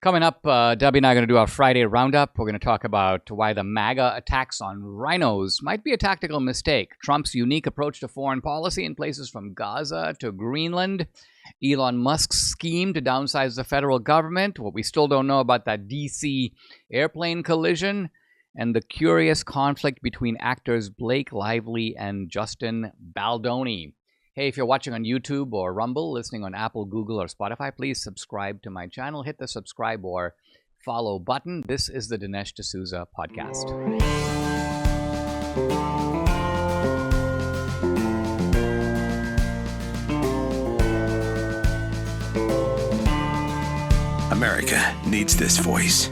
Coming up, Debbie and I are going to do our Friday roundup. We're going to talk about why the MAGA attacks on RINOs might be a tactical mistake, Trump's unique approach to foreign policy in places from Gaza to Greenland, Elon Musk's scheme to downsize the federal government, what we still don't know about that D.C. airplane collision, and the curious conflict between actors Blake Lively and Justin Baldoni. Hey, if you're watching on YouTube or Rumble, listening on Apple, Google, or Spotify, please subscribe to my channel. Hit the subscribe or follow button. This is the Dinesh D'Souza podcast. America needs this voice.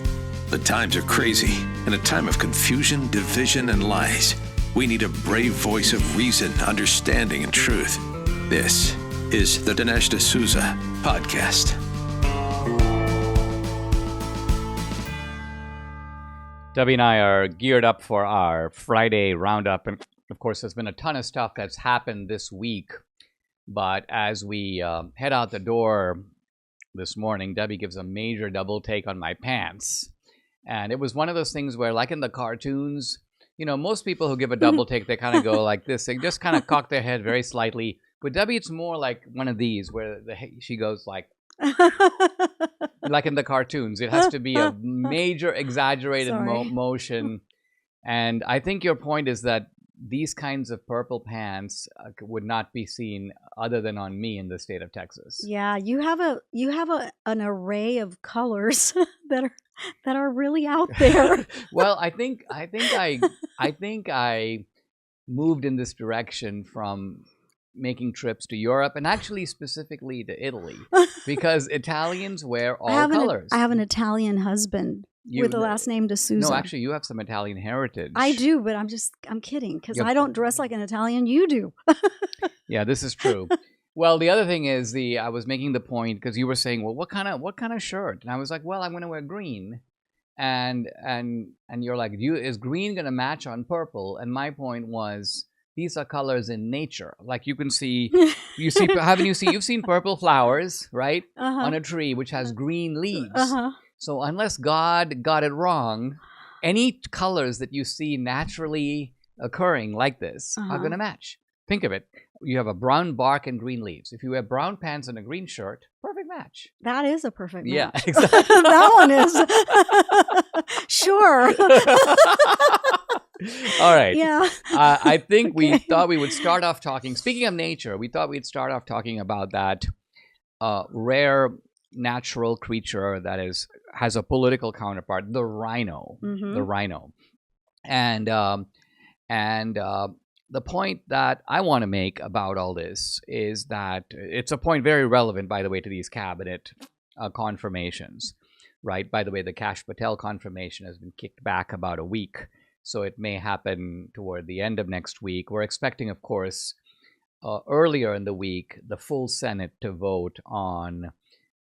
The times are crazy. In a time of confusion, division, and lies, we need a brave voice of reason, understanding, and truth. This is the Dinesh D'Souza podcast. Debbie and I are geared up for our Friday roundup. And of course, there's been a ton of stuff that's happened this week. But as we head out the door this morning, Debbie gives a major double take on my pants. And it was one of those things where, like in the cartoons, you know, most people who give a double take, they kind of go like this. They just kind of cock their head very slightly. With Debbie, it's more like one of these where she goes like in the cartoons. It has to be a major exaggerated motion. And I think your point is that these kinds of purple pants would not be seen other than on me in the state of Texas. Yeah, you have an array of colors that are really out there. Well, I think I moved in this direction from making trips to Europe and actually specifically to Italy because Italians wear all colors. I have an Italian husband with the last name D'Souza. No, actually, you have some Italian heritage. I do, but I'm kidding because I don't dress like an Italian. You do. Yeah, this is true. Well, the other thing is I was making the point because you were saying, well, what kind of shirt? And I was like, well, I'm going to wear green. And you're like, is green going to match on purple? And my point was, these are colors in nature. Like you've seen purple flowers, right? On a tree which has green leaves. So unless God got it wrong, any colors that you see naturally occurring like this are going to match. Think of it. You have a brown bark and green leaves. If you wear brown pants and a green shirt, perfect match. That is a perfect match. Yeah, exactly. That one is. Sure. All right. Yeah. I think we thought we would start off talking, speaking of nature, we thought we'd start off talking about that rare natural creature that has a political counterpart, the rhino. The rhino. And the point that I want to make about all this is that it's a point very relevant, by the way, to these cabinet confirmations, right? By the way, the Kash Patel confirmation has been kicked back about a week. So it may happen toward the end of next week. We're expecting, of course, earlier in the week, the full Senate to vote on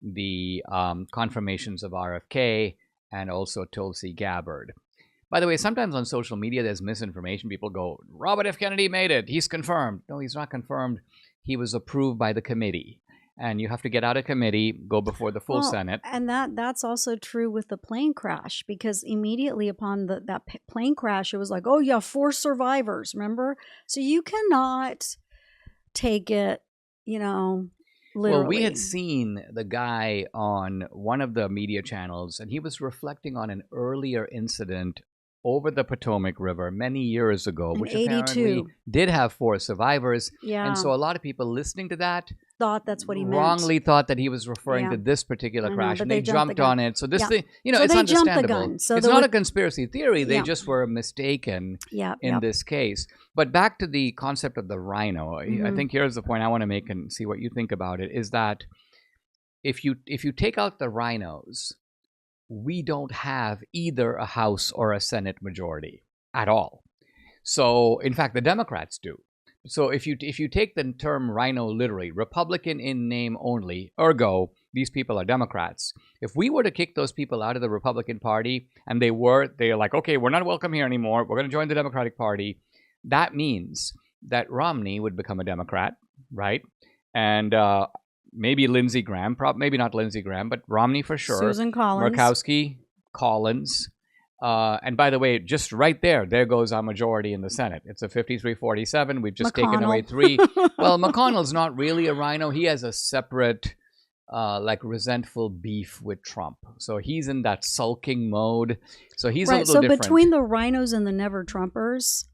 the confirmations of RFK and also Tulsi Gabbard. By the way, sometimes on social media, there's misinformation. People go, Robert F. Kennedy made it. He's confirmed. No, he's not confirmed. He was approved by the committee. And you have to get out of committee, go before the full Senate. And that's also true with the plane crash, because immediately upon that plane crash, it was like, oh, yeah, 4 survivors, remember? So you cannot take it, literally. Well, we had seen the guy on one of the media channels, and he was reflecting on an earlier incident over the Potomac River many years ago, which apparently did have 4 survivors. Yeah. And so a lot of people listening to that thought that's what he wrongly thought that he was referring to this particular crash, and they jumped on it. So this thing, so it's understandable. So it's not a conspiracy theory. They just were mistaken in this case. But back to the concept of the rhino, I think here's the point I want to make and see what you think about it, is that if you take out the rhinos, we don't have either a House or a Senate majority at all. So, in fact, the Democrats do. So if you take the term rhino literally, Republican in name only, ergo, these people are Democrats. If we were to kick those people out of the Republican Party, and they're like, okay, we're not welcome here anymore, we're going to join the Democratic Party, that means that Romney would become a Democrat, right? And maybe Lindsey Graham, maybe not Lindsey Graham, but Romney for sure. Susan Collins. Murkowski, Collins. And by the way, just right there goes our majority in the Senate. It's a 53-47. We've just taken away 3. Well, McConnell's not really a rhino. He has a separate, like resentful beef with Trump. So he's in that sulking mode. So he's a little different. So between the rhinos and the never Trumpers,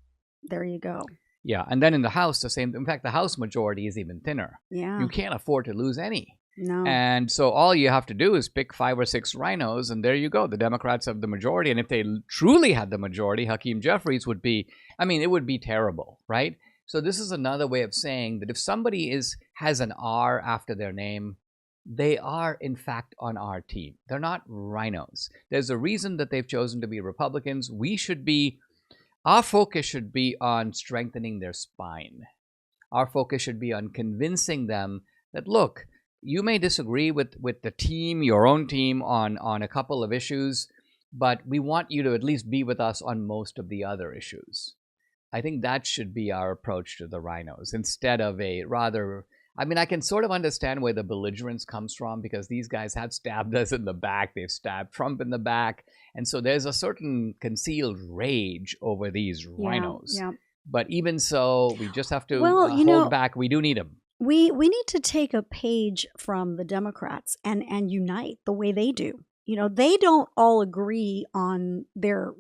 there you go. Yeah. And then in the House, the same. In fact, the House majority is even thinner. Yeah. You can't afford to lose any. No. And so all you have to do is pick 5 or 6 rhinos, and there you go. The Democrats have the majority. And if they truly had the majority, Hakeem Jeffries would be, it would be terrible, right? So this is another way of saying that if somebody has an R after their name, they are, in fact, on our team. They're not rhinos. There's a reason that they've chosen to be Republicans. Our focus should be on strengthening their spine. Our focus should be on convincing them that, look, you may disagree with the team, your own team, on a couple of issues, but we want you to at least be with us on most of the other issues. I think that should be our approach to the rhinos, instead of a rather... I can sort of understand where the belligerence comes from, because these guys have stabbed us in the back. They've stabbed Trump in the back. And so there's a certain concealed rage over these rhinos. Yeah. But even so, we just have to hold back. We do need them. We need to take a page from the Democrats and unite the way they do. They don't all agree on their,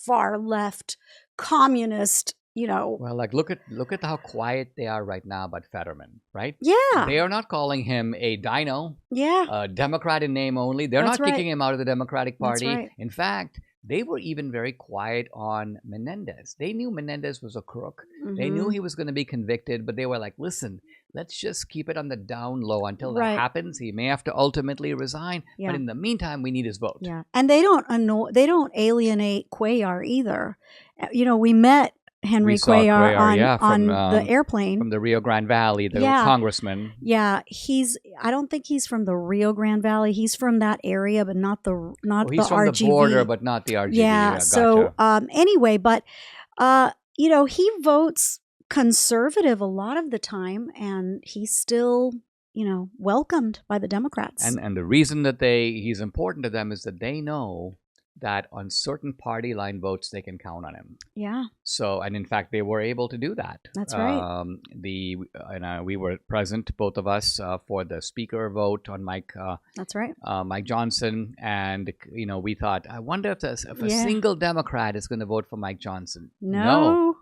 far left communist, Well, like look at how quiet they are right now about Fetterman, right? Yeah. They are not calling him a dino. Yeah. A Democrat in name only. They're That's not right. kicking him out of the Democratic Party. That's right. In fact, they were even very quiet on Menendez. They knew Menendez was a crook. Mm-hmm. They knew he was going to be convicted, but they were like, listen, let's just keep it on the down low until that happens. He may have to ultimately resign, but in the meantime, we need his vote. Yeah, and they don't alienate Cuellar either. We met Henry Cuellar on the airplane from the Rio Grande Valley, the congressman. Yeah, I don't think he's from the Rio Grande Valley. He's from that area, but not the he's from RGV. The border, but not the RGV. Yeah. Gotcha. So anyway, but he votes conservative a lot of the time, and he's still welcomed by the Democrats. And the reason that he's important to them is that they know that on certain party line votes they can count on him. Yeah. So, and in fact, they were able to do that. That's right. We were present, both of us, for the speaker vote on Mike. That's right. Mike Johnson, and we thought, I wonder if a single Democrat is going to vote for Mike Johnson. No.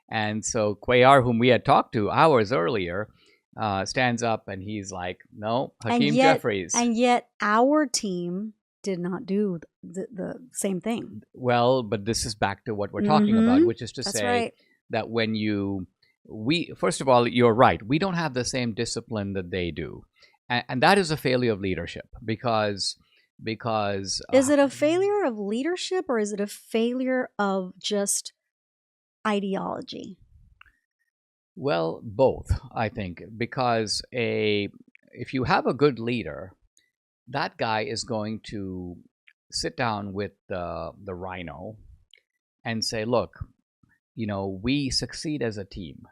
And so Cuellar, whom we had talked to hours earlier, stands up and he's like, "No, Hakeem Jeffries." And yet, our team did not do the same thing. Well, but this is back to what we're talking about, which is to say that when first of all, you're right. We don't have the same discipline that they do. And that is a failure of leadership because is it a failure of leadership, or is it a failure of just ideology? Well, both, I think, because if you have a good leader, that guy is going to sit down with the rhino and say, look, we succeed as a team.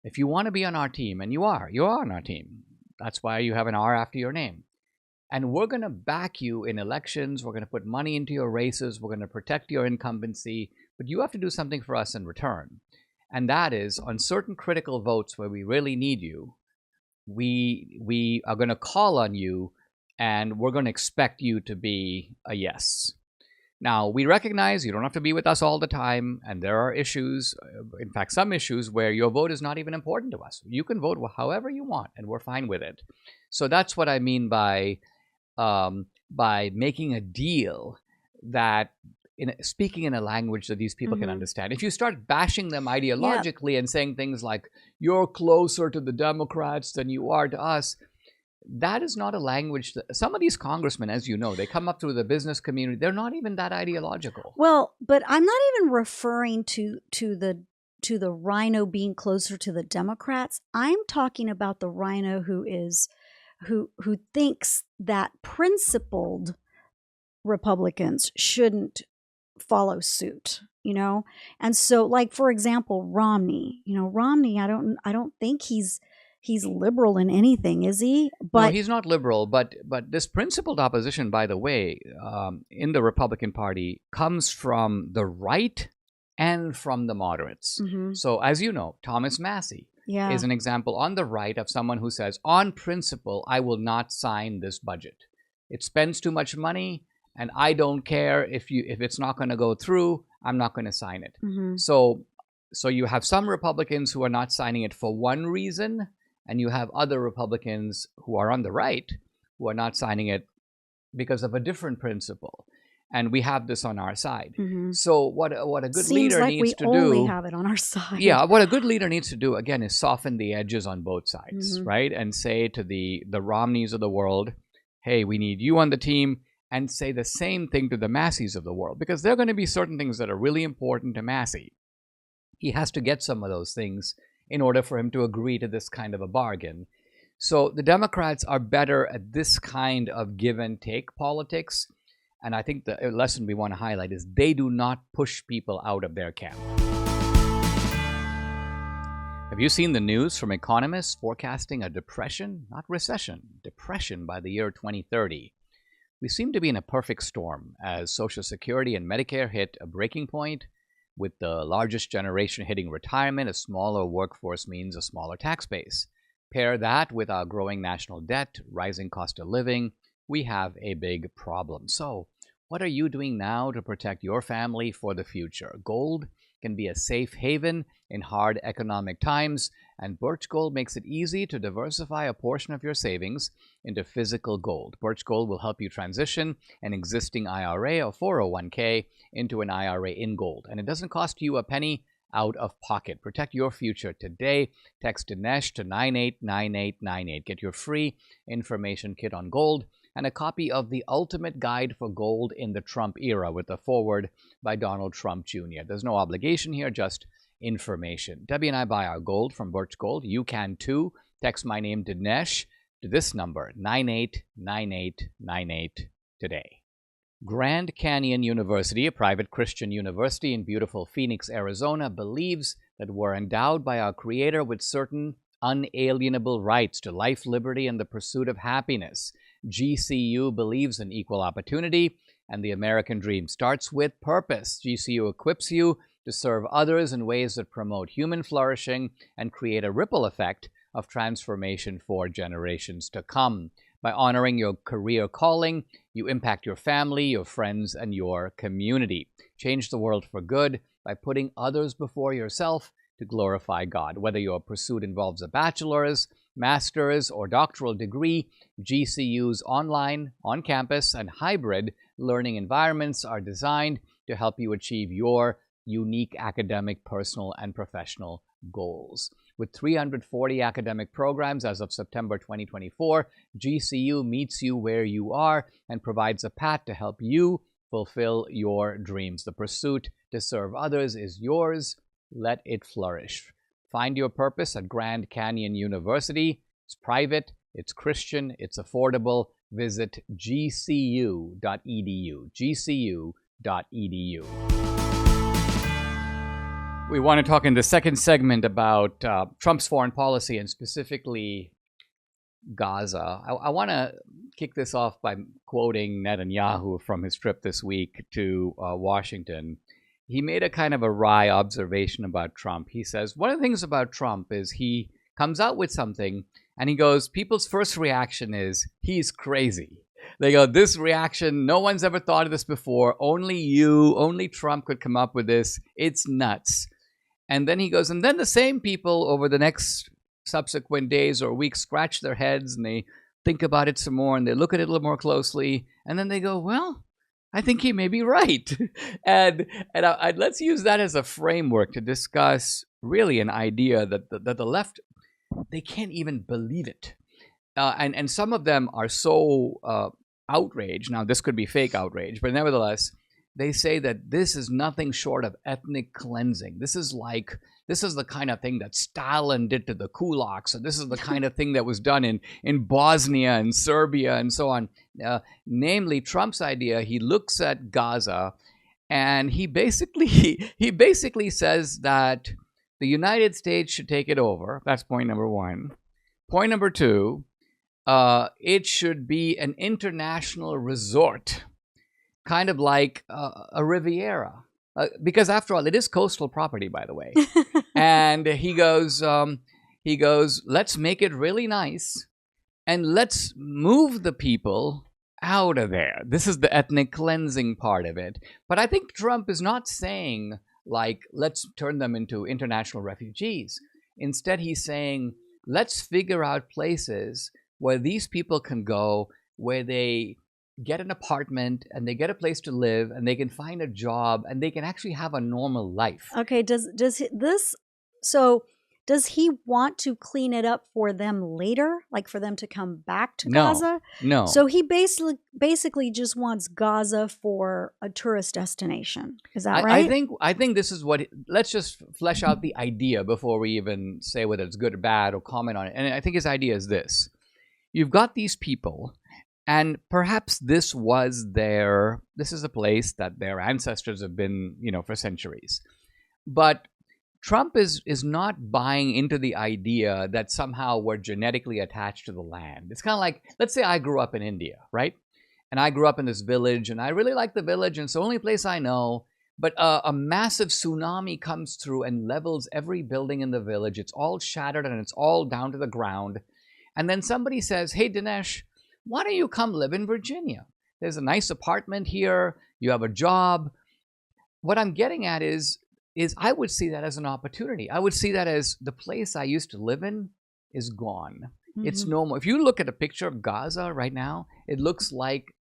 If you want to be on our team, and you are on our team, that's why you have an R after your name. And we're going to back you in elections. We're going to put money into your races. We're going to protect your incumbency. But you have to do something for us in return. And that is, on certain critical votes where we really need you, we are going to call on you, and we're going to expect you to be a yes. Now, we recognize you don't have to be with us all the time, and there are issues, in fact, some issues where your vote is not even important to us. You can vote however you want, and we're fine with it. So that's what I mean by making a deal that, speaking in a language that these people can understand. If you start bashing them ideologically and saying things like, you're closer to the Democrats than you are to us, that is not a language that some of these congressmen, as you know, they come up through the business community. They're not even that ideological. Well, but I'm not even referring to the rhino being closer to the Democrats. I'm talking about the rhino who thinks that principled Republicans shouldn't follow suit, And so, like, for example, Romney, I don't think he's he's liberal in anything, is he? No, But he's not liberal, but this principled opposition, by the way, in the Republican Party comes from the right and from the moderates. So as you know, Thomas Massey yeah, is an example on the right of someone who says, on principle, I will not sign this budget. It spends too much money, and I don't care if it's not going to go through. I'm not going to sign it. So you have some Republicans who are not signing it for one reason, and you have other Republicans who are on the right who are not signing it because of a different principle. And we have this on our side. So what a good leader needs to do. Seems like we only have it on our side. Yeah, what a good leader needs to do, again, is soften the edges on both sides, right? And say to the Romneys of the world, hey, we need you on the team, and say the same thing to the Masseys of the world, because there are going to be certain things that are really important to Massey. He has to get some of those things in order for him to agree to this kind of a bargain. So the Democrats are better at this kind of give and take politics. And I think the lesson we want to highlight is they do not push people out of their camp. Have you seen the news from economists forecasting a depression, not recession, depression by the year 2030? We seem to be in a perfect storm as Social Security and Medicare hit a breaking point. With the largest generation hitting retirement, a smaller workforce means a smaller tax base. Pair that with our growing national debt, rising cost of living, we have a big problem. So, what are you doing now to protect your family for the future? Gold can be a safe haven in hard economic times, and Birch Gold makes it easy to diversify a portion of your savings into physical gold. Birch Gold will help you transition an existing IRA or 401k into an IRA in gold, and it doesn't cost you a penny out of pocket. Protect your future today. Text Dinesh to 989898. Get your free information kit on gold and a copy of The Ultimate Guide for Gold in the Trump Era with a foreword by Donald Trump Jr. There's no obligation here, just information. Debbie and I buy our gold from Birch Gold. You can too. Text my name Dinesh to this number, 989898 today. Grand Canyon University, a private Christian university in beautiful Phoenix, Arizona, believes that we're endowed by our Creator with certain unalienable rights to life, liberty, and the pursuit of happiness. GCU believes in equal opportunity, and the American dream starts with purpose. GCU equips you to serve others in ways that promote human flourishing and create a ripple effect of transformation for generations to come. By honoring your career calling, you impact your family, your friends, and your community. Change the world for good by putting others before yourself to glorify God. Whether your pursuit involves a bachelor's, master's, or doctoral degree, GCU's online, on-campus, and hybrid learning environments are designed to help you achieve your unique academic, personal, and professional goals. With 340 academic programs as of September 2024, GCU meets you where you are and provides a path to help you fulfill your dreams. The pursuit to serve others is yours. Let it flourish. Find your purpose at Grand Canyon University. It's private, it's Christian, it's affordable. Visit gcu.edu. gcu.edu. We want to talk in the second segment about Trump's foreign policy and specifically Gaza. I want to kick this off by quoting Netanyahu from his trip this week to Washington. He made a kind of a wry observation about Trump. He says, one of the things about Trump is he comes out with something and he goes, people's first reaction is, he's crazy. They go, this reaction, no one's ever thought of this before. Only Trump could come up with this. It's nuts. And then he goes, and then the same people over the next subsequent days or weeks scratch their heads and they think about it some more and they look at it a little more closely. And then they go, well, I think he may be right. and let's use that as a framework to discuss really an idea that the left, they can't even believe it. And some of them are so outraged. Now, this could be fake outrage, but nevertheless, they say that this is nothing short of ethnic cleansing. This is the kind of thing that Stalin did to the kulaks. And this is the kind of thing that was done in Bosnia and Serbia and so on. Namely, Trump's idea, he looks at Gaza and he basically says that the United States should take it over. That's point number one. Point number 2, it should be an international resort, kind of like a Riviera. Because after all, it is coastal property, by the way. And he goes, let's make it really nice and let's move the people out of there. This is the ethnic cleansing part of it. But I think Trump is not saying, like, let's turn them into international refugees. Instead, he's saying, let's figure out places where these people can go, where they get an apartment and they get a place to live and they can find a job and they can actually have a normal life. Okay, does he want to clean it up for them later, like for them to come back to Gaza? No. So he basically just wants Gaza for a tourist destination. Is that right? I think this is what. Let's just flesh out the idea before we even say whether it's good or bad or comment on it. And I think his idea is this: you've got these people, and perhaps this is a place that their ancestors have been, for centuries, but Trump is not buying into the idea that somehow we're genetically attached to the land. It's kind of like, let's say I grew up in India, right? And I grew up in this village, and I really like the village, and it's the only place I know. But a massive tsunami comes through and levels every building in the village. It's all shattered, and it's all down to the ground. And then somebody says, hey, Dinesh, why don't you come live in Virginia? There's a nice apartment here. You have a job. What I'm getting at is I would see that as an opportunity. I would see that as the place I used to live in is gone. Mm-hmm. It's no more. If you look at a picture of Gaza right now, it looks like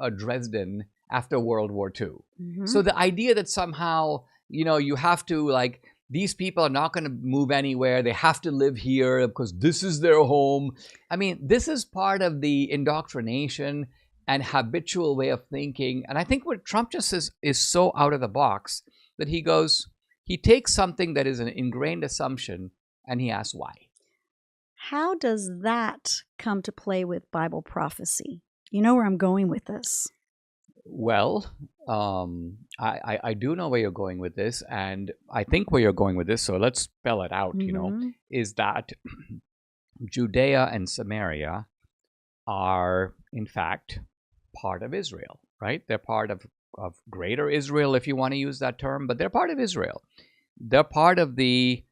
a Dresden after World War II. Mm-hmm. So the idea that somehow, you have to, like, these people are not going to move anywhere. They have to live here because this is their home. I mean, this is part of the indoctrination and habitual way of thinking. And I think what Trump just is so out of the box that he takes something that is an ingrained assumption and he asks why. How does that come to play with Bible prophecy? You know where I'm going with this. Well, I do know where you're going with this, and I think where you're going with this, so let's spell it out, Mm-hmm. is that Judea and Samaria are, in fact, part of Israel, right? They're part of greater Israel, if you want to use that term, but they're part of Israel. They're part of the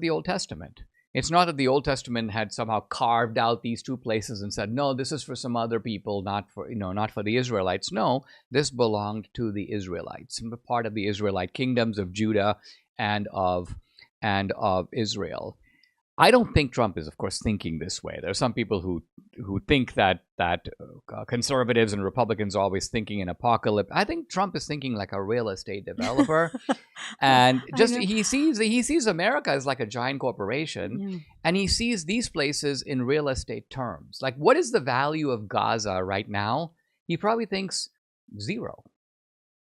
Old Testament. It's not that the Old Testament had somehow carved out these two places and said, no, this is for some other people, not for the Israelites. No, this belonged to the Israelites, part of the Israelite kingdoms of Judah and of Israel. I don't think Trump is, of course, thinking this way. There are some people who think that conservatives and Republicans are always thinking in apocalypse. I think Trump is thinking like a real estate developer, and just he sees America as like a giant corporation, and he sees these places in real estate terms. Like, what is the value of Gaza right now? He probably thinks zero,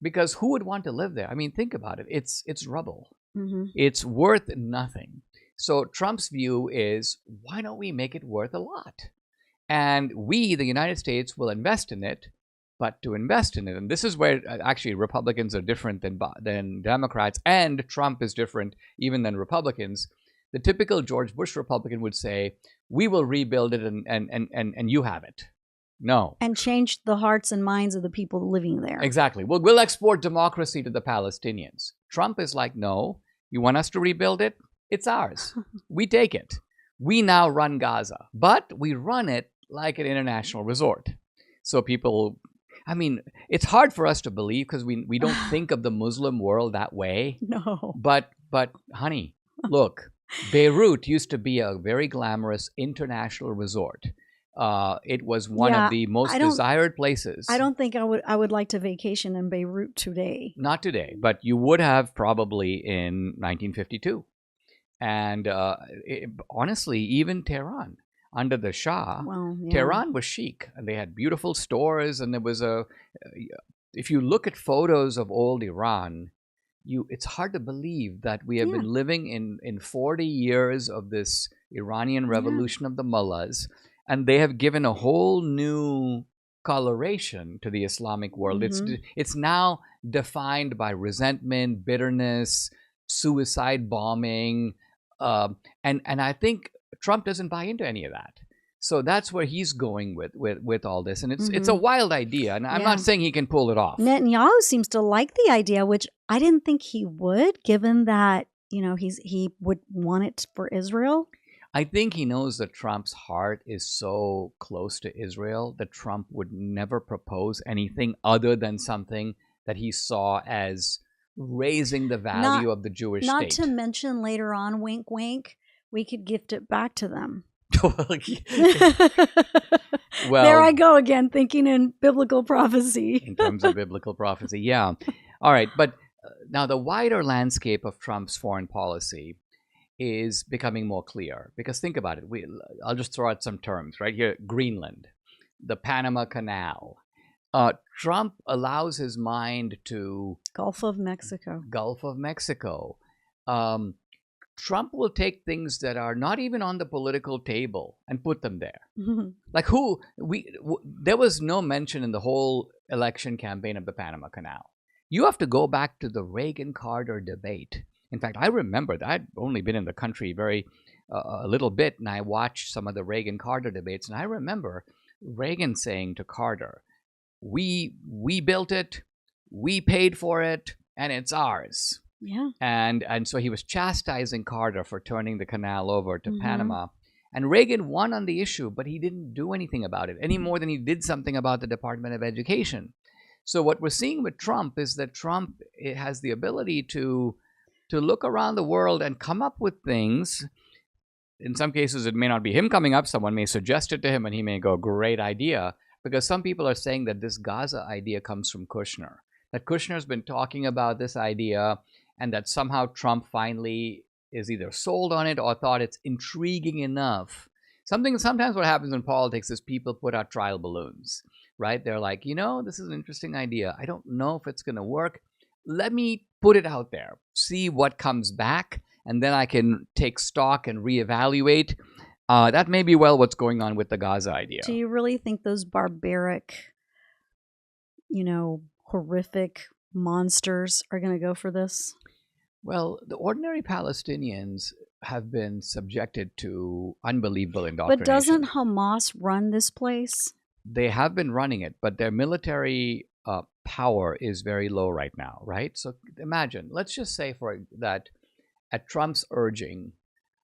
because who would want to live there? I mean, think about it. It's rubble. Mm-hmm. It's worth nothing. So Trump's view is, why don't we make it worth a lot? And we, the United States, will invest in it, but to invest in it, and this is where actually Republicans are different than Democrats, and Trump is different even than Republicans. The typical George Bush Republican would say, we will rebuild it and you have it. No. And change the hearts and minds of the people living there. Exactly. We'll export democracy to the Palestinians. Trump is like, no, you want us to rebuild it? It's ours. We take it. We now run Gaza, but we run it like an international resort. So people, I mean, it's hard for us to believe because we don't think of the Muslim world that way. No. But honey, look, Beirut used to be a very glamorous international resort. It was one of the most desired places. I don't think I would like to vacation in Beirut today. Not today, but you would have probably in 1952. And honestly, even Tehran, under the Shah, Tehran was chic, and they had beautiful stores, and there was if you look at photos of old Iran, it's hard to believe that we have been living in 40 years of this Iranian revolution of the mullahs, and they have given a whole new coloration to the Islamic world. Mm-hmm. It's now defined by resentment, bitterness, suicide bombing, and I think Trump doesn't buy into any of that. So that's where he's going with all this. And it's a wild idea. And I'm not saying he can pull it off. Netanyahu seems to like the idea, which I didn't think he would, given that, he would want it for Israel. I think he knows that Trump's heart is so close to Israel that Trump would never propose anything other than something that he saw as raising the value of the Jewish state. Not to mention later on, wink, wink, we could gift it back to them. Well, there I go again, thinking in biblical prophecy. In terms of biblical prophecy, yeah. All right, but now the wider landscape of Trump's foreign policy is becoming more clear. Because think about it. I'll just throw out some terms right here. Greenland, the Panama Canal. Trump allows his mind to... Gulf of Mexico. Trump will take things that are not even on the political table and put them there. Like there was no mention in the whole election campaign of the Panama Canal. You have to go back to the Reagan-Carter debate. In fact, I remember that. I'd only been in the country a little bit, and I watched some of the Reagan-Carter debates, and I remember Reagan saying to Carter, we built it, we paid for it, and it's ours. Yeah. And so he was chastising Carter for turning the canal over to Panama. And Reagan won on the issue, but he didn't do anything about it any more than he did something about the Department of Education. So what we're seeing with Trump is that Trump has the ability to look around the world and come up with things. In some cases, it may not be him coming up. Someone may suggest it to him, and he may go, great idea. Because some people are saying that this Gaza idea comes from Kushner. That Kushner's been talking about this idea, and that somehow Trump finally is either sold on it or thought it's intriguing enough. Sometimes what happens in politics is people put out trial balloons, right? They're like, this is an interesting idea. I don't know if it's going to work. Let me put it out there, see what comes back, and then I can take stock and reevaluate. That may be what's going on with the Gaza idea. Do you really think those barbaric, horrific monsters are going to go for this? Well, the ordinary Palestinians have been subjected to unbelievable indoctrination. But doesn't Hamas run this place? They have been running it, but their military power is very low right now, right? So imagine, let's just say that at Trump's urging,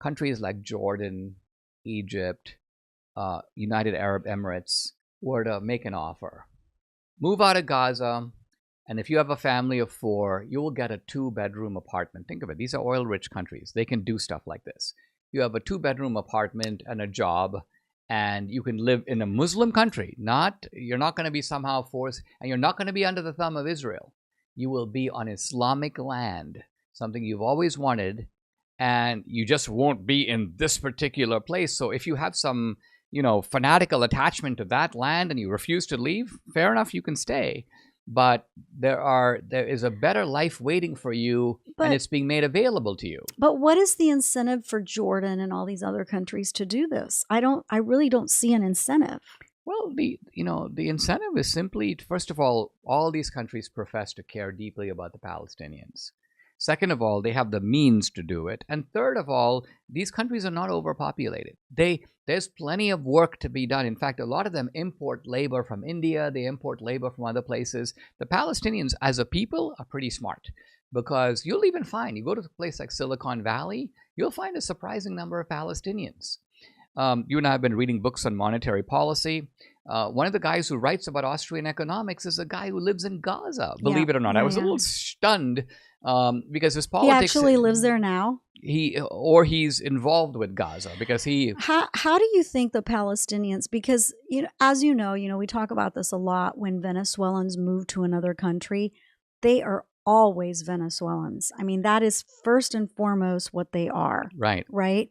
countries like Jordan, Egypt, United Arab Emirates were to make an offer. Move out of Gaza, and if you have a family of 4, you will get a 2-bedroom apartment. Think of it. These are oil-rich countries. They can do stuff like this. You have a 2-bedroom apartment and a job, and you can live in a Muslim country. You're not going to be somehow forced, and you're not going to be under the thumb of Israel. You will be on Islamic land, something you've always wanted, and you just won't be in this particular place. So if you have some, fanatical attachment to that land and you refuse to leave, fair enough, you can stay. But there is a better life waiting for you, and it's being made available to you. But what is the incentive for Jordan and all these other countries to do this? I really don't see an incentive. Well, the incentive is simply, first of all these countries profess to care deeply about the Palestinians. Second of all, they have the means to do it. And third of all, these countries are not overpopulated. There's plenty of work to be done. In fact, a lot of them import labor from India. They import labor from other places. The Palestinians, as a people, are pretty smart, because you'll even find, you go to a place like Silicon Valley, you'll find a surprising number of Palestinians. You and I have been reading books on monetary policy. One of the guys who writes about Austrian economics is a guy who lives in Gaza, believe it or not. I was a little stunned because his politics... He actually lives there now? He's involved with Gaza because he... How do you think the Palestinians... Because, as you know, we talk about this a lot. When Venezuelans move to another country, they are always Venezuelans. I mean, that is first and foremost what they are. Right. Right?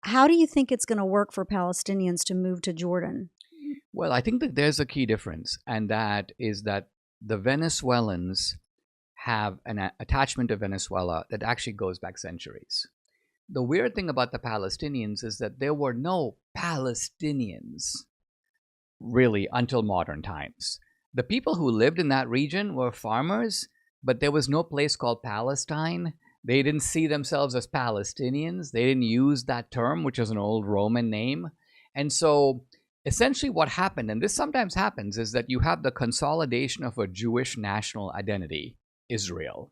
How do you think it's going to work for Palestinians to move to Jordan? Well, I think that there's a key difference, and that is that the Venezuelans have an attachment to Venezuela that actually goes back centuries. The weird thing about the Palestinians is that there were no Palestinians really until modern times. The people who lived in that region were farmers, but there was no place called Palestine They didn't see themselves as Palestinians. They didn't use that term, which is an old Roman name. And so essentially what happened, and this sometimes happens, is that you have the consolidation of a Jewish national identity, Israel,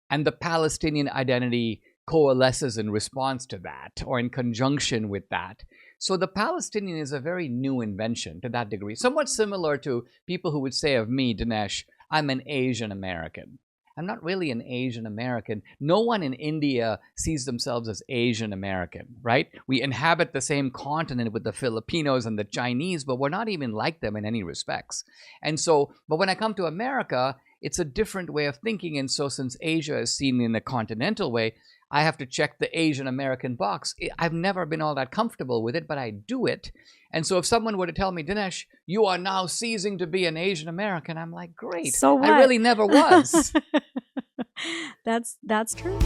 and the Palestinian identity coalesces in response to that or in conjunction with that. So the Palestinian is a very new invention to that degree, somewhat similar to people who would say of me, Dinesh, I'm an Asian American. I'm not really an Asian American. No one in India sees themselves as Asian American, right? We inhabit the same continent with the Filipinos and the Chinese, but we're not even like them in any respects. And so, but when I come to America, it's a different way of thinking. And so since Asia is seen in a continental way, I have to check the Asian American box. I've never been all that comfortable with it, but I do it. And so if someone were to tell me, Dinesh, you are now ceasing to be an Asian American, I'm like, great. So what? I really never was. That's true.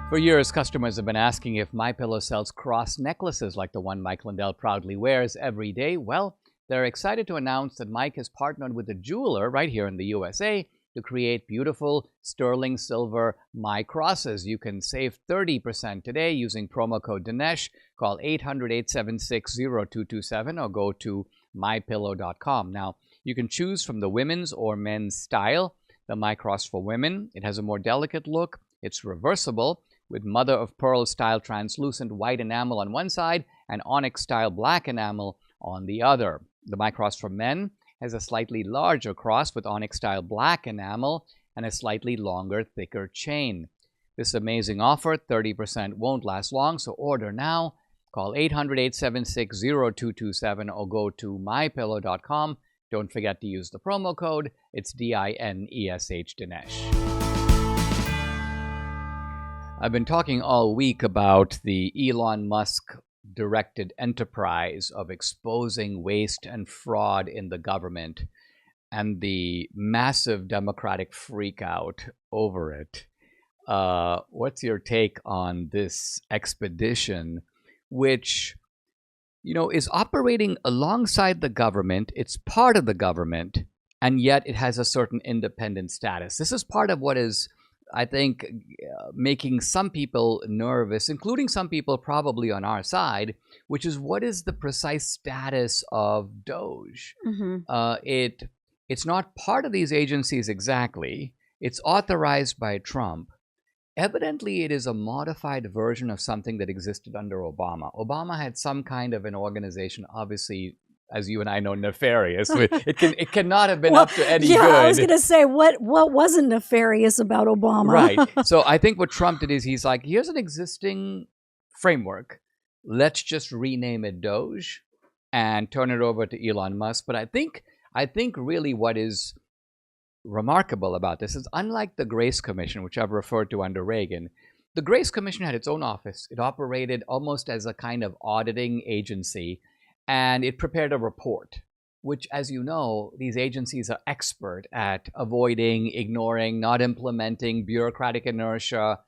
For years, customers have been asking if MyPillow sells cross necklaces like the one Mike Lindell proudly wears every day. Well, they're excited to announce that Mike has partnered with a jeweler right here in the USA to create beautiful sterling silver My Crosses. You can save 30% today using promo code Dinesh. Call 800-876-0227 or go to mypillow.com. Now, you can choose from the women's or men's style. The My Cross for women, it has a more delicate look. It's reversible with mother of pearl style translucent white enamel on one side and onyx style black enamel on the other. The My Cross for men has a slightly larger cross with onyx-style black enamel and a slightly longer, thicker chain. This amazing offer, 30%, won't last long, so order now. Call 800-876-0227 or go to mypillow.com. Don't forget to use the promo code. It's DINESH, Dinesh. I've been talking all week about the Elon Musk directed enterprise of exposing waste and fraud in the government and the massive Democratic freakout over it. What's your take on this expedition, which, is operating alongside the government? It's part of the government, and yet it has a certain independent status. This is part of what is, I think, making some people nervous, including some people probably on our side, which is what is the precise status of DOGE? Mm-hmm. It's not part of these agencies exactly. It's authorized by Trump. Evidently, it is a modified version of something that existed under Obama. Obama had some kind of an organization, obviously, as you and I know, nefarious. It cannot have been up to any good. I was going to say, what wasn't nefarious about Obama? Right. So I think what Trump did is he's like, here's an existing framework. Let's just rename it DOGE and turn it over to Elon Musk. But I think really what is remarkable about this is, unlike the Grace Commission, which I've referred to under Reagan, the Grace Commission had its own office. It operated almost as a kind of auditing agency. And it prepared a report, which, as you know, these agencies are expert at avoiding, ignoring, not implementing, bureaucratic inertia.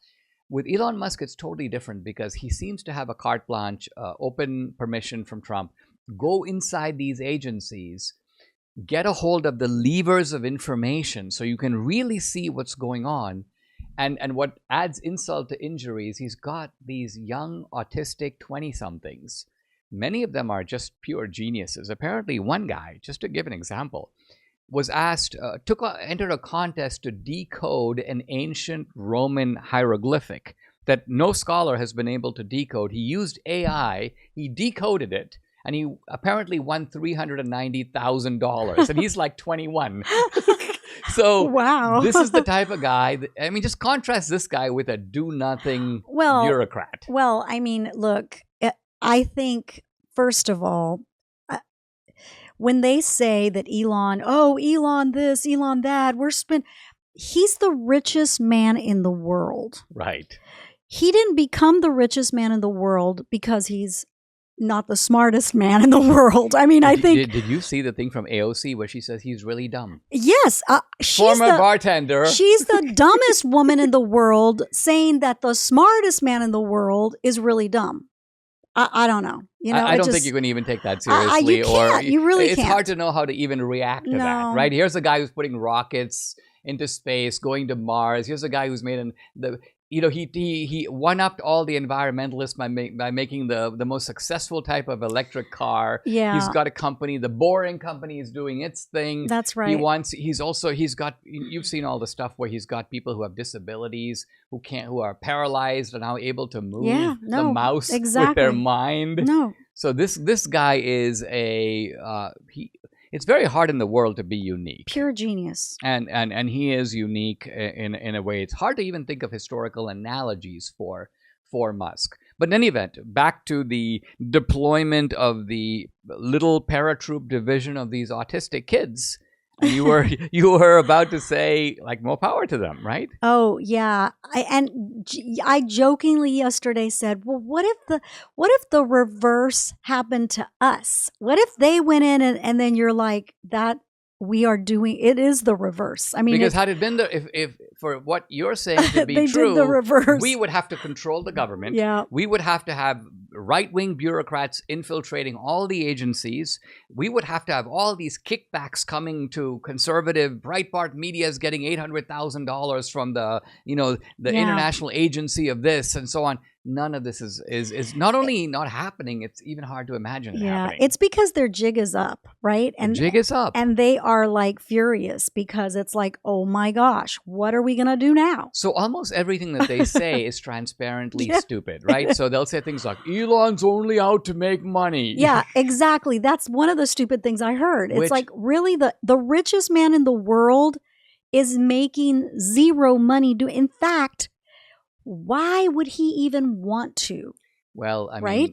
With Elon Musk, it's totally different because he seems to have a carte blanche, open permission from Trump. Go inside these agencies, get a hold of the levers of information so you can really see what's going on. And what adds insult to injury is he's got these young, autistic 20-somethings. Many of them are just pure geniuses. Apparently, one guy, just to give an example, was asked, entered a contest to decode an ancient Roman hieroglyphic that no scholar has been able to decode. He used AI, he decoded it, and he apparently won $390,000. And he's like 21. So wow. This is the type of guy just contrast this guy with a do-nothing bureaucrat. Well, look, I think, first of all, when they say that Elon this, Elon that, he's the richest man in the world. Right. He didn't become the richest man in the world because he's not the smartest man in the world. I think... Did you see the thing from AOC where she says he's really dumb? Yes. Former bartender. She's the dumbest woman in the world saying that the smartest man in the world is really dumb. I don't know. I don't think you can even take that seriously. You really can't. It's hard to know how to even react to that, right? Here's a guy who's putting rockets into space, going to Mars. Here's a guy who's made he one-upped all the environmentalists by making the most successful type of electric car. Yeah. He's got a company. The Boring Company is doing its thing. That's right. You've seen all the stuff where he's got people who have disabilities, who are paralyzed and now able to move the mouse with their mind. No. So this guy is it's very hard in the world to be unique. Pure genius. And he is unique in a way. It's hard to even think of historical analogies for Musk. But in any event, back to the deployment of the little paratroop division of these autistic kids. You were about to say, like, more power to them, right? Oh yeah, I jokingly yesterday said, well, what if the reverse happened to us? What if they went in and then you're like, that we are doing it is the reverse. I mean, because had it been if for what you're saying to be they true, did the reverse. We would have to control the government. Yeah. We would have to have right-wing bureaucrats infiltrating all the agencies. We would have to have all these kickbacks coming to conservative Breitbart media's getting $800,000 from the international agency of this and so on. None of this is not only not happening, it's even hard to imagine it happening. It's because their jig is up, right? And the jig is up. And they are like furious because it's like, oh my gosh, what are we going to do now? So almost everything that they say is transparently stupid, right? So they'll say things like, Elon's only out to make money. Yeah, exactly. That's one of the stupid things I heard. It's like, really, the richest man in the world is making zero money. In fact, why would he even want to? Well, I mean,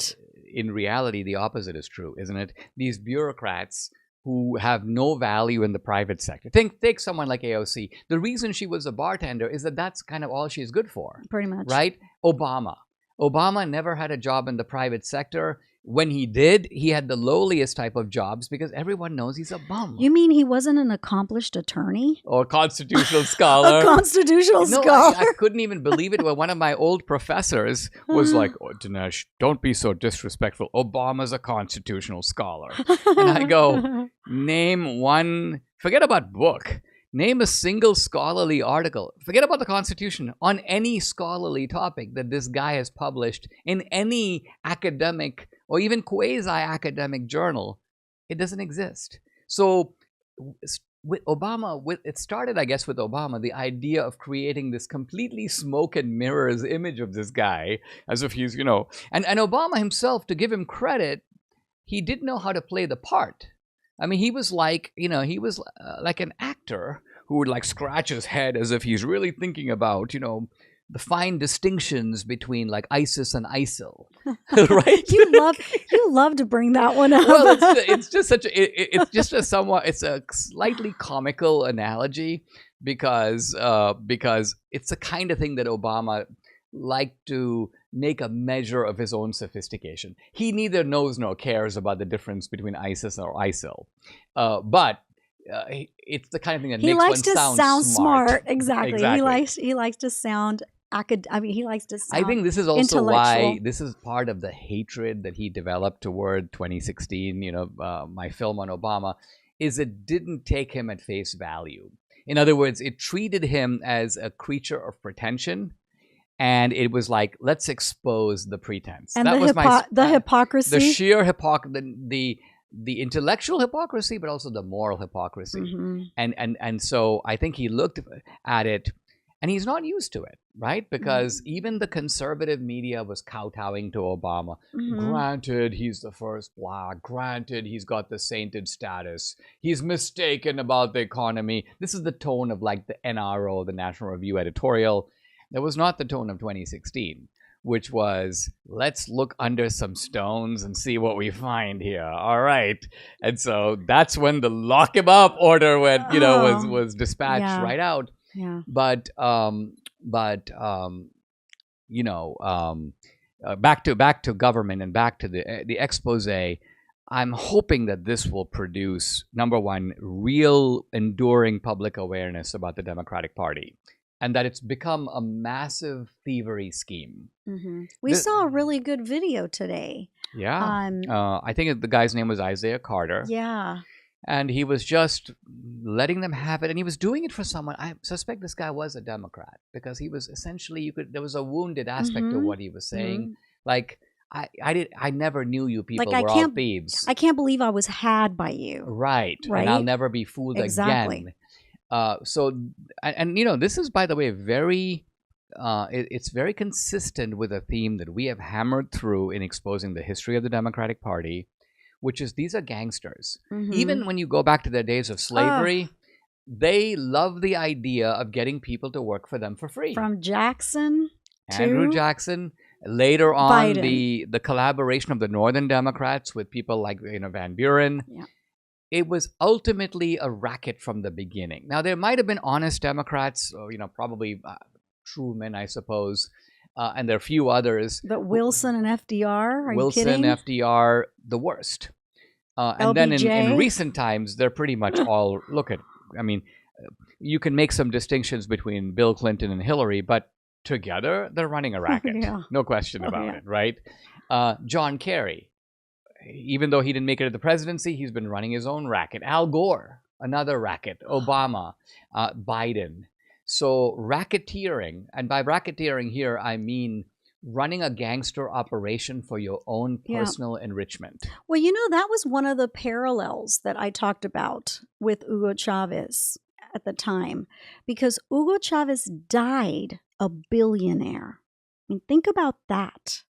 in reality, the opposite is true, isn't it? These bureaucrats who have no value in the private sector. Take someone like AOC. The reason she was a bartender is that that's kind of all she's good for. Pretty much. Right? Obama never had a job in the private sector. When he did, he had the lowliest type of jobs because everyone knows he's a bum. You mean he wasn't an accomplished attorney? Or constitutional scholar. A constitutional scholar. I couldn't even believe it when one of my old professors was like, oh, Dinesh, don't be so disrespectful. Obama's a constitutional scholar. And I go, name one, forget about book. Name a single scholarly article, forget about the Constitution, on any scholarly topic that this guy has published in any academic or even quasi-academic journal. It doesn't exist. So with Obama, it started, I guess, with Obama, the idea of creating this completely smoke and mirrors image of this guy, as if he's, and Obama himself, to give him credit, he did know how to play the part. I mean, he was like, like an actor who would like scratch his head as if he's really thinking about, the fine distinctions between like ISIS and ISIL, right? You love to bring that one up. Well, it's a slightly comical analogy because it's the kind of thing that Obama liked to make a measure of his own sophistication. He neither knows nor cares about the difference between ISIS or ISIL, but it's the kind of thing that makes one sound smart. Exactly. He likes to sound he likes to sound I think this is also why this is part of the hatred that he developed toward 2016. My film on Obama is it didn't take him at face value. In other words, it treated him as a creature of pretension. And it was like, let's expose the pretense. And that the hypocrisy. The sheer hypocrisy, the intellectual hypocrisy, but also the moral hypocrisy. Mm-hmm. And so I think he looked at it, and he's not used to it, right? Because even the conservative media was kowtowing to Obama. Mm-hmm. Granted, he's the first black. Granted, he's got the sainted status. He's mistaken about the economy. This is the tone of like the NRO, the National Review editorial. That was not the tone of 2016, which was, let's look under some stones and see what we find here. All right. And so that's when the lock him up order went, was dispatched right out. Yeah. But back to government and back to the expose. I'm hoping that this will produce, number one, real enduring public awareness about the Democratic Party. And that it's become a massive thievery scheme. Mm-hmm. We saw a really good video today. Yeah. I think the guy's name was Isaiah Carter. Yeah. And he was just letting them have it, and he was doing it for someone. I suspect this guy was a Democrat, because he was essentially, there was a wounded aspect to what he was saying. Like, I never knew you people were all thieves. I can't believe I was had by you. Right. And I'll never be fooled again. And this is, by the way, very, it's very consistent with a theme that we have hammered through in exposing the history of the Democratic Party, which is these are gangsters. Even when you go back to their days of slavery, they love the idea of getting people to work for them for free. From Jackson Andrew to Jackson. Later on, Biden. the collaboration of the Northern Democrats with people like Van Buren. Yeah. It was ultimately a racket from the beginning. Now, there might have been honest Democrats, or, probably Truman, I suppose, and there are a few others. But Wilson and FDR, are you Wilson, kidding? FDR, the worst. And then in recent times, they're pretty much all, you can make some distinctions between Bill Clinton and Hillary, but together, they're running a racket. No question about it, right? John Kerry, even though he didn't make it to the presidency, he's been running his own racket. Al Gore, another racket. Obama, Biden. So racketeering, and by racketeering here, I mean running a gangster operation for your own personal enrichment. Well, that was one of the parallels that I talked about with Hugo Chavez at the time, because Hugo Chavez died a billionaire. Think about that.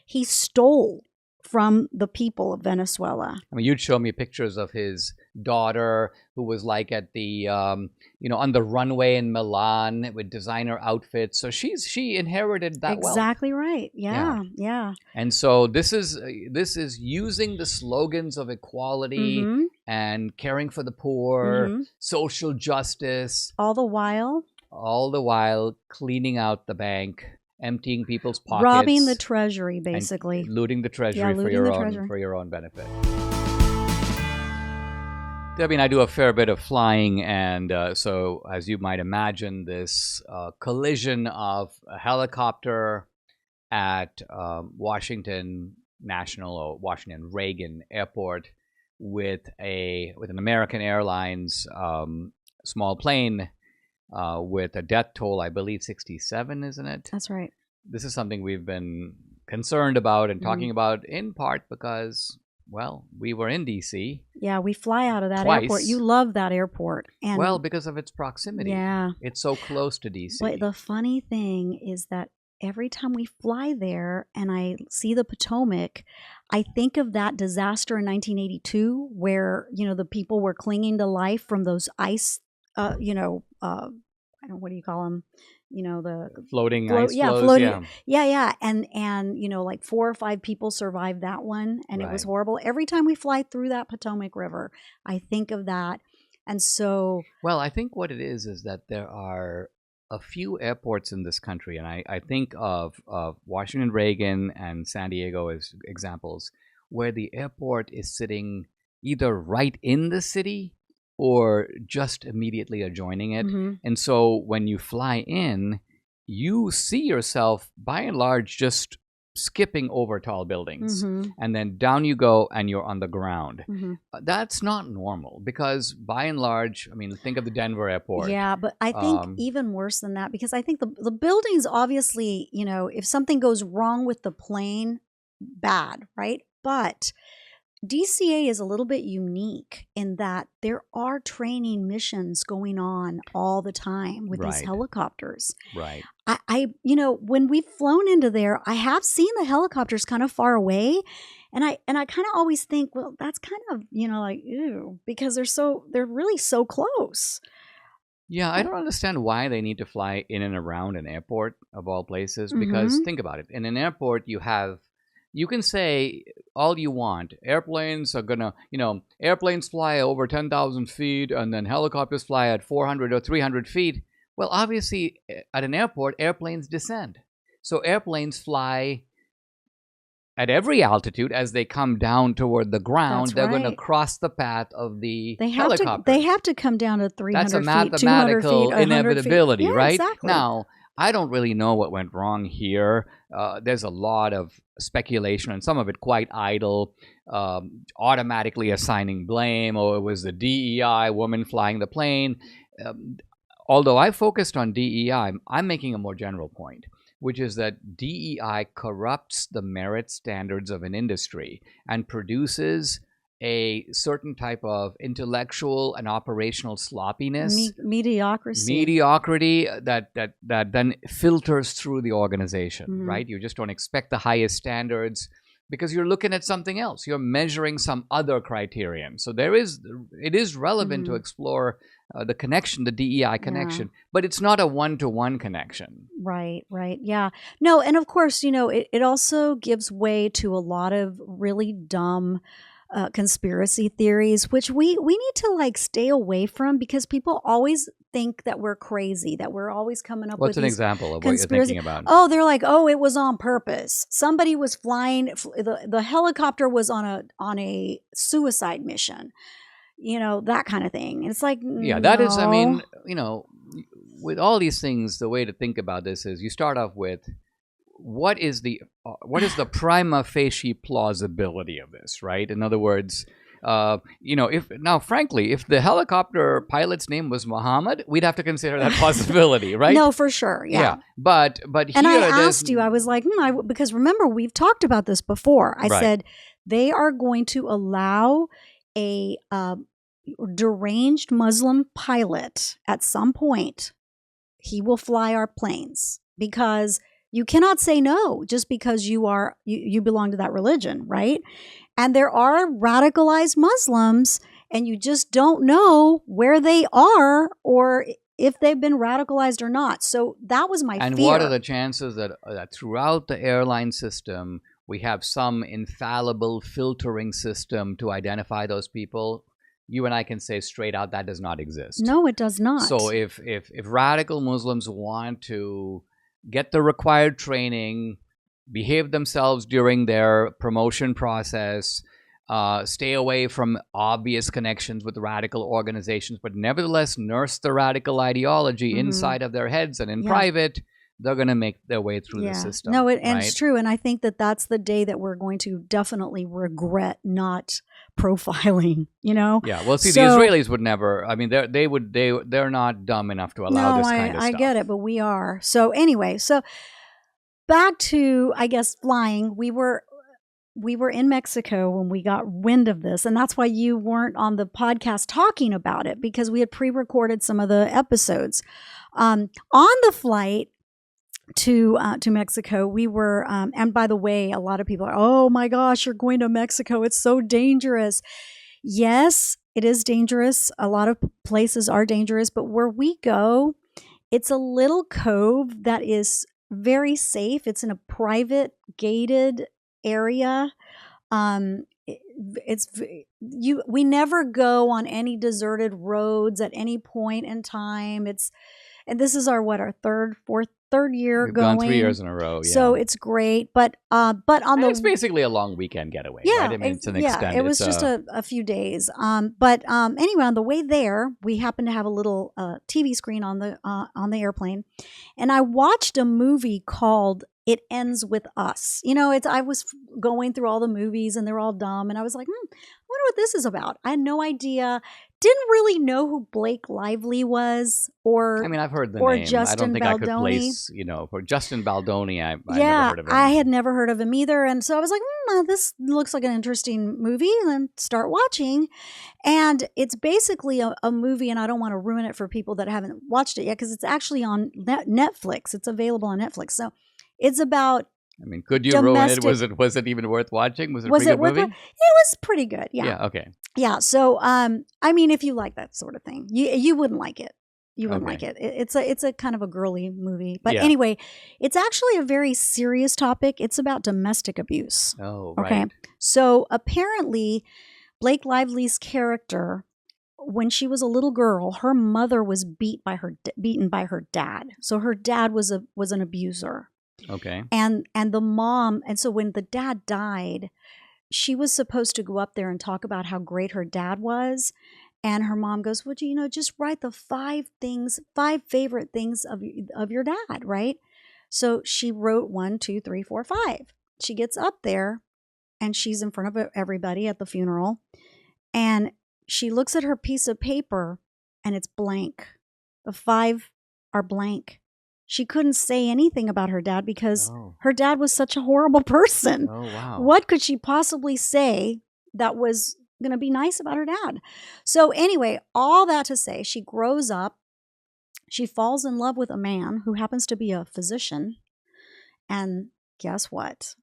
He stole from the people of Venezuela. You'd show me pictures of his daughter, who was like at the, on the runway in Milan with designer outfits. So she inherited that wealth. Exactly right. Yeah. And so this is using the slogans of equality and caring for the poor, social justice. All the while cleaning out the bank, emptying people's pockets, robbing the treasury, basically, looting the treasury for your own benefit. Debbie and I do a fair bit of flying, and so as you might imagine, this collision of a helicopter at Washington Reagan Airport with an American Airlines small plane. With a death toll, I believe 67, isn't it? That's right. This is something we've been concerned about and talking about, in part because, we were in D.C. Yeah, we fly out of that twice. airport. You love that airport. And because of its proximity. Yeah. It's so close to D.C. But the funny thing is that every time we fly there and I see the Potomac, I think of that disaster in 1982 where, the people were clinging to life from those ice I don't, what do you call them? The floating ice floes. Floating. Yeah. And like 4 or 5 people survived that one, and it was horrible. Every time we fly through that Potomac River, I think of that. And so, I think what it is that there are a few airports in this country, and I think of Washington Reagan and San Diego as examples, where the airport is sitting either right in the city or just immediately adjoining it. And so when you fly in, you see yourself, by and large, just skipping over tall buildings. And then down you go and you're on the ground. That's not normal because, by and large, think of the Denver airport. Yeah, but I think even worse than that, because I think the buildings, obviously, if something goes wrong with the plane, bad, right? But DCA is a little bit unique in that there are training missions going on all the time with these helicopters. Right. I when we've flown into there, I have seen the helicopters kind of far away, and I kind of always think, well, that's kind of ew, because they're really so close. Yeah, I don't understand why they need to fly in and around an airport of all places. Because think about it, in an airport you can say all you want. Airplanes are gonna, airplanes fly over 10,000 feet and then helicopters fly at 400 or 300 feet. Well, obviously, at an airport, airplanes descend. So airplanes fly at every altitude as they come down toward the ground. They're going to cross the path of the helicopter. They have to come down to 300 feet, That's a mathematical 200 feet, inevitability, feet. Yeah, right? Exactly. Now, I don't really know what went wrong here. There's a lot of speculation, and some of it quite idle, automatically assigning blame. Oh, it was the DEI woman flying the plane. Although I focused on DEI, I'm making a more general point, which is that DEI corrupts the merit standards of an industry and produces a certain type of intellectual and operational sloppiness, mediocrity that then filters through the organization, right? You just don't expect the highest standards because you're looking at something else. You're measuring some other criterion. So it is relevant to explore the connection, the DEI connection, but it's not a one-to-one connection. Right. Yeah. No, and of course, it also gives way to a lot of really dumb conspiracy theories, which we need to stay away from because people always think that we're crazy, that we're always coming up with What's an example of what you're thinking about? Oh, they're like, oh, it was on purpose. Somebody was flying, the helicopter was on a suicide mission. That kind of thing. It's like, yeah, that is, I mean, with all these things, the way to think about this is you start off with what is the prima facie plausibility of this, right? In other words, if the helicopter pilot's name was Muhammad, we'd have to consider that possibility, right? No, for sure, yeah. But and I asked you, I was like, because remember we've talked about this before. I said they are going to allow a deranged Muslim pilot at some point. He will fly our planes because you cannot say no just because you belong to that religion, right? And there are radicalized Muslims, and you just don't know where they are or if they've been radicalized or not. So that was my fear. And what are the chances that throughout the airline system we have some infallible filtering system to identify those people? You and I can say straight out that does not exist. No, it does not. So if radical Muslims want to get the required training, behave themselves during their promotion process, stay away from obvious connections with radical organizations, but nevertheless nurse the radical ideology inside of their heads and in private, they're going to make their way through the system. No, and it's true. And I think that that's the day that we're going to definitely regret not profiling, Yeah. Well, see, the Israelis would never, I mean, they're not dumb enough to allow this kind of stuff. I get it, but we are. So anyway, back to, I guess, flying. We were in Mexico when we got wind of this, and that's why you weren't on the podcast talking about it, because we had pre-recorded some of the episodes. On the flight to Mexico, we were, and by the way, a lot of people are, oh my gosh, you're going to Mexico. It's so dangerous. Yes, it is dangerous. A lot of places are dangerous, but where we go, it's a little cove that is very safe. It's in a private gated area. We never go on any deserted roads at any point in time. And this is our third year We've going. Gone 3 years in a row. Yeah. So it's great, but it's basically a long weekend getaway. Yeah, right? I mean, it's an extended. It was just a few days. But anyway, on the way there, we happened to have a little TV screen on the airplane, and I watched a movie called It Ends With Us. I was going through all the movies, and they're all dumb, and I was like, I wonder what this is about. I had no idea. Didn't really know who Blake Lively was, or I've heard the or name. Justin I don't think Baldoni. I could place, for Justin Baldoni, I never heard of him. I had never heard of him either, and so I was like, this looks like an interesting movie, and then start watching. And it's basically a movie, and I don't want to ruin it for people that haven't watched it yet, because it's actually on Netflix. It's available on Netflix. So it's about. Could you ruin it? Was it even worth watching? Was it a pretty good movie? It was pretty good. Yeah. Yeah. Okay. Yeah. So, if you like that sort of thing, you wouldn't like it. You wouldn't like it. It's a kind of a girly movie. But anyway, it's actually a very serious topic. It's about domestic abuse. Oh, right. Okay. So apparently, Blake Lively's character, when she was a little girl, her mother was beaten by her dad. So her dad was an abuser. Okay. And the mom, and so when the dad died, she was supposed to go up there and talk about how great her dad was. And her mom goes, would you, just write the 5 favorite things of your dad, right? So she wrote 1, 2, 3, 4, 5. She gets up there and she's in front of everybody at the funeral. And she looks at her piece of paper and it's blank. The 5 are blank. She couldn't say anything about her dad because her dad was such a horrible person. Oh, wow. What could she possibly say that was going to be nice about her dad? So anyway, all that to say, she grows up. She falls in love with a man who happens to be a physician. And guess what?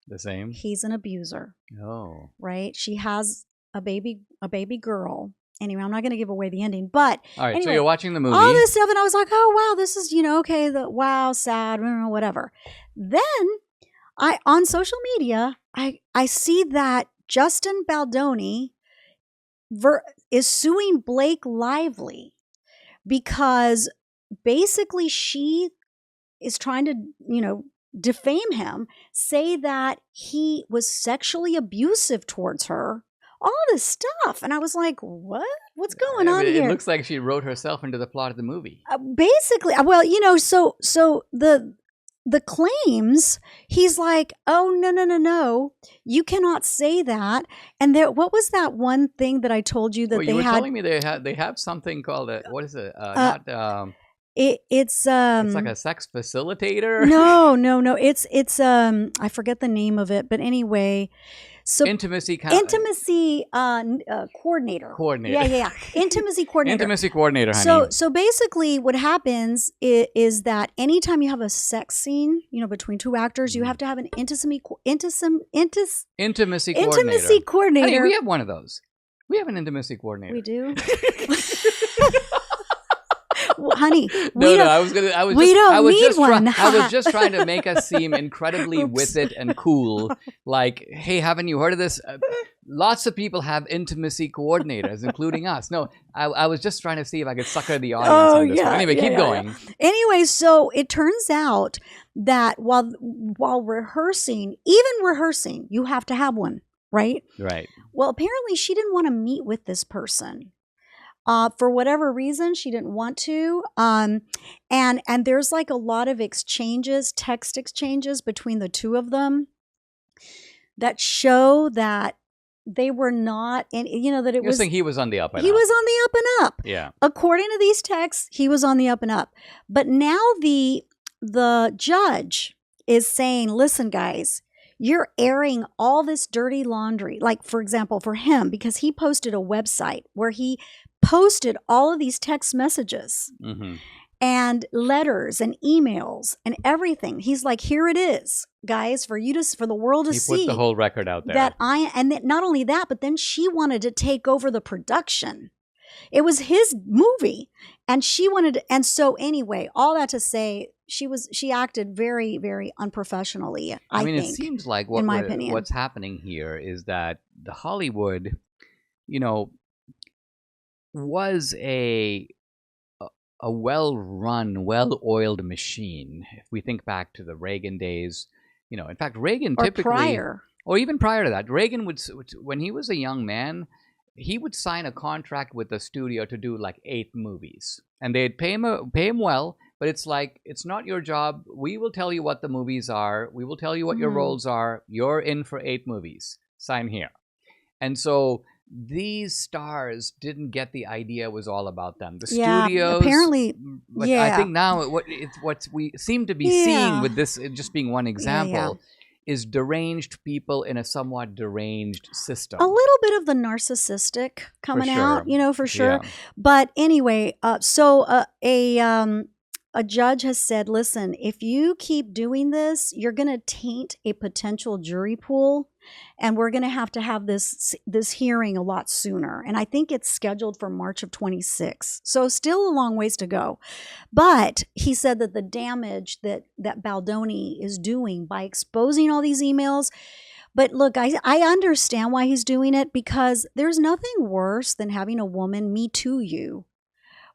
The same? He's an abuser. Oh. Right? She has a baby girl. Anyway, I'm not going to give away the ending, but all right. Anyway, so you're watching the movie. All this stuff, and I was like, oh wow, this is okay. Sad, whatever. Then on social media, I see that Justin Baldoni is suing Blake Lively because basically she is trying to defame him, say that he was sexually abusive towards her. All this stuff. And I was like, what? What's going on here? It looks like she wrote herself into the plot of the movie. Basically, well, so the claims, he's like, oh, no. You cannot say that. And what was that one thing that I told you that you were telling me they have something called what is it? It's like a sex facilitator. No. It's I forget the name of it, but anyway. So intimacy coordinator. Yeah. Intimacy coordinator. Intimacy coordinator, honey. So basically what happens is that anytime you have a sex scene, between 2 actors, you have to have an intimacy coordinator. Honey, we have one of those. We have an intimacy coordinator. We do. Honey, I was just trying to make us seem incredibly with it and cool. Like, hey, haven't you heard of this? Lots of people have intimacy coordinators, including us. No, I was just trying to see if I could sucker the audience on this one. Anyway, keep going. Yeah. Anyway, so it turns out that while rehearsing, you have to have one, right? Right. Well, apparently she didn't want to meet with this person. For whatever reason, she didn't want to. And there's like a lot of text exchanges between the 2 of them that show that they were not, that it You're was. saying he was on the up and up. He was on the up and up. Yeah. According to these texts, he was on the up and up. But now the judge is saying, listen, guys, you're airing all this dirty laundry. Like, for example, for him, because he posted a website where he posted all of these text messages and letters and emails and everything. He's like, here it is, guys, for the world to see. He put the whole record out there. Not only that, but then she wanted to take over the production. It was his movie, and she wanted to, and so anyway, all that to say, she acted very, very unprofessionally. I mean, it seems like in my opinion, what's happening here is that the Hollywood, was a well-run, well-oiled machine. If we think back to the Reagan days, in fact, Reagan or even prior to that, Reagan would, when he was a young man, he would sign a contract with the studio to do like 8 movies, and they'd pay him well. But it's like, it's not your job. We will tell you what the movies are. We will tell you what your roles are. You're in for 8 movies. Sign here. And so these stars didn't get the idea it was all about them. The studios, apparently, but I think now what we seem to be seeing with this, just being one example, is deranged people in a somewhat deranged system. A little bit of the narcissistic coming out, for sure. Yeah. But anyway, a judge has said, listen, if you keep doing this, you're going to taint a potential jury pool, and we're going to have this hearing a lot sooner. And I think it's scheduled for March of 26. So still a long ways to go. But he said that the damage that Baldoni is doing by exposing all these emails. But look, I understand why he's doing it, because there's nothing worse than having a woman Me Too you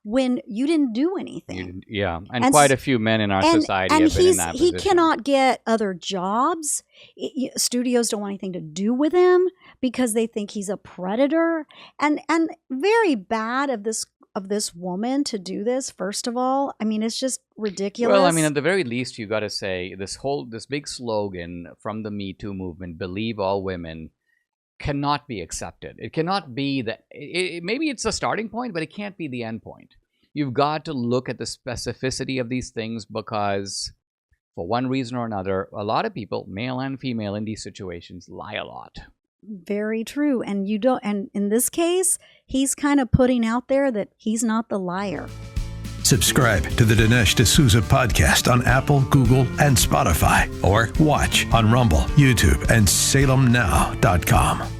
when you didn't do anything. And quite a few men in our society have been in that position. He cannot get other jobs. Studios don't want anything to do with him because they think he's a predator, and very bad of this woman to do this. First of all, I mean, it's just ridiculous. Well, I mean, at the very least, you got to say this big slogan from the Me Too movement, "Believe all women," cannot be accepted. It cannot be that. Maybe it's a starting point, but it can't be the end point. You've got to look at the specificity of these things, because for one reason or another, a lot of people, male and female, in these situations lie a lot. Very true. And in this case, he's kind of putting out there that he's not the liar. Subscribe to the Dinesh D'Souza podcast on Apple, Google, and Spotify, or watch on Rumble, YouTube, and SalemNow.com.